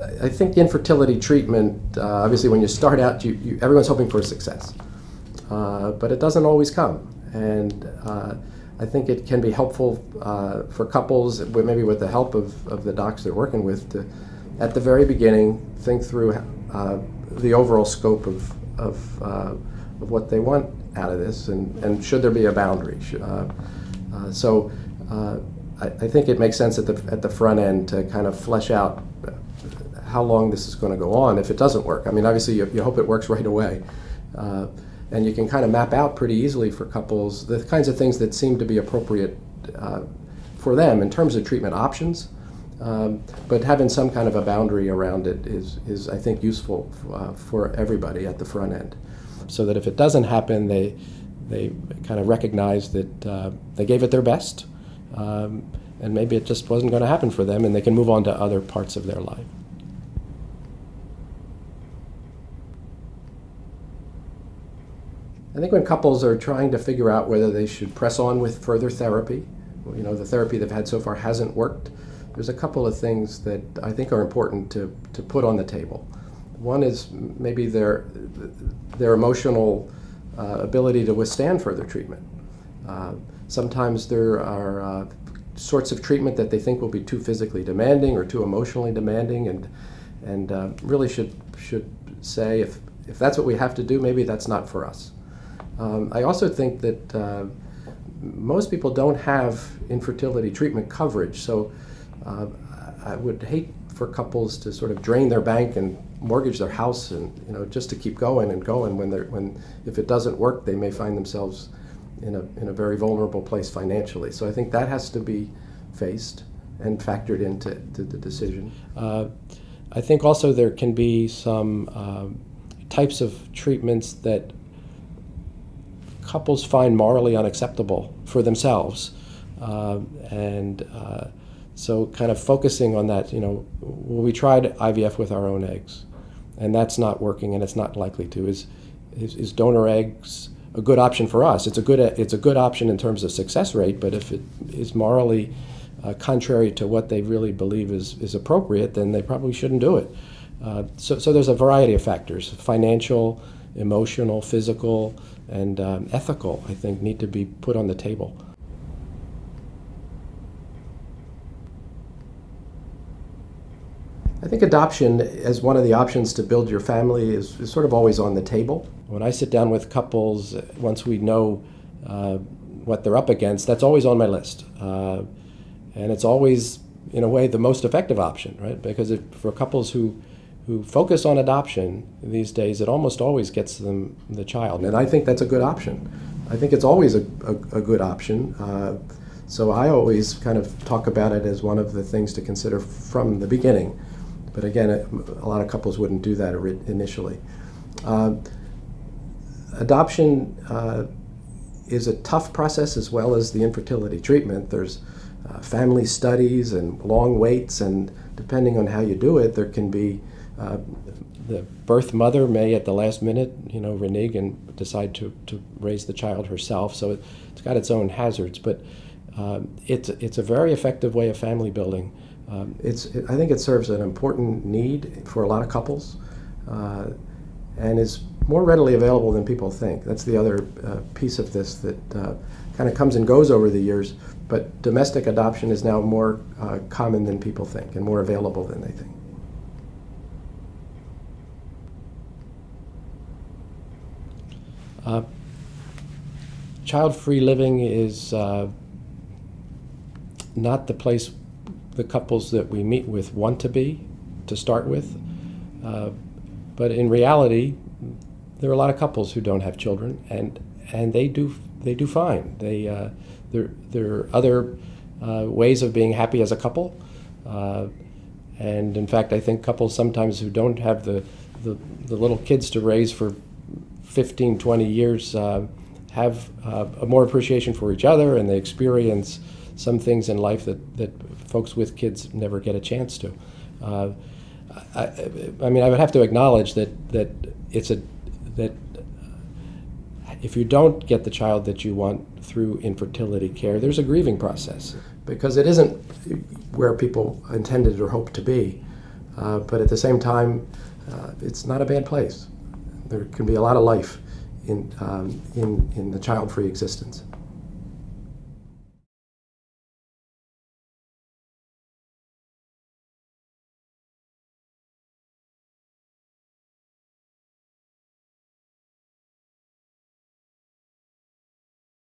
I think infertility treatment, obviously when you start out, everyone's hoping for success. But it doesn't always come. And I think it can be helpful for couples, maybe with the help of the docs they're working with, to, at the very beginning, think through the overall scope of what they want out of this, and should there be a boundary. I think it makes sense at the front end to kind of flesh out how long this is going to go on if it doesn't work. I mean, obviously you hope it works right away. And you can kind of map out pretty easily for couples the kinds of things that seem to be appropriate for them in terms of treatment options. But having some kind of a boundary around it is I think, useful for everybody at the front end. So that if it doesn't happen, they kind of recognize that they gave it their best, and maybe it just wasn't going to happen for them, and they can move on to other parts of their life. I think when couples are trying to figure out whether they should press on with further therapy, the therapy they've had so far hasn't worked, there's a couple of things that I think are important to put on the table. One is maybe their emotional ability to withstand further treatment. Sometimes there are sorts of treatment that they think will be too physically demanding or too emotionally demanding, and really should say, if that's what we have to do, maybe that's not for us. I also think that most people don't have infertility treatment coverage, so I would hate for couples to sort of drain their bank and mortgage their house, and just to keep going and going when if it doesn't work, they may find themselves in a very vulnerable place financially. So I think that has to be faced and factored into the decision. I think also there can be some types of treatments that couples find morally unacceptable for themselves, so kind of focusing on that. We tried IVF with our own eggs, and that's not working, and it's not likely to. Is donor eggs a good option for us? It's a good option in terms of success rate, but if it is morally contrary to what they really believe is appropriate, then they probably shouldn't do it. So there's a variety of factors: financial, emotional, physical, and ethical, I think, need to be put on the table. I think adoption as one of the options to build your family is sort of always on the table. When I sit down with couples, once we know what they're up against, that's always on my list. And it's always, in a way, the most effective option, right? Because for couples who focus on adoption these days, it almost always gets them the child. And I think that's a good option. I think it's always a good option. So I always kind of talk about it as one of the things to consider from the beginning. But again, a lot of couples wouldn't do that initially. Adoption is a tough process as well as the infertility treatment. There's family studies and long waits, and depending on how you do it, there can be the birth mother may at the last minute, renege and decide to raise the child herself. So it's got its own hazards, but it's a very effective way of family building. I think it serves an important need for a lot of couples, and is more readily available than people think. That's the other piece of this that kind of comes and goes over the years, but domestic adoption is now more common than people think and more available than they think. Child-free living is not the place the couples that we meet with want to be to start with, but in reality, there are a lot of couples who don't have children, and they do fine. There are other ways of being happy as a couple, and in fact, I think couples sometimes who don't have the little kids to raise for 15, 20 years have a more appreciation for each other, and they experience some things in life that folks with kids never get a chance to. I mean, I would have to acknowledge that if you don't get the child that you want through infertility care, there's a grieving process, because it isn't where people intended or hoped to be. but at the same time, it's not a bad place. There can be a lot of life in the child-free existence.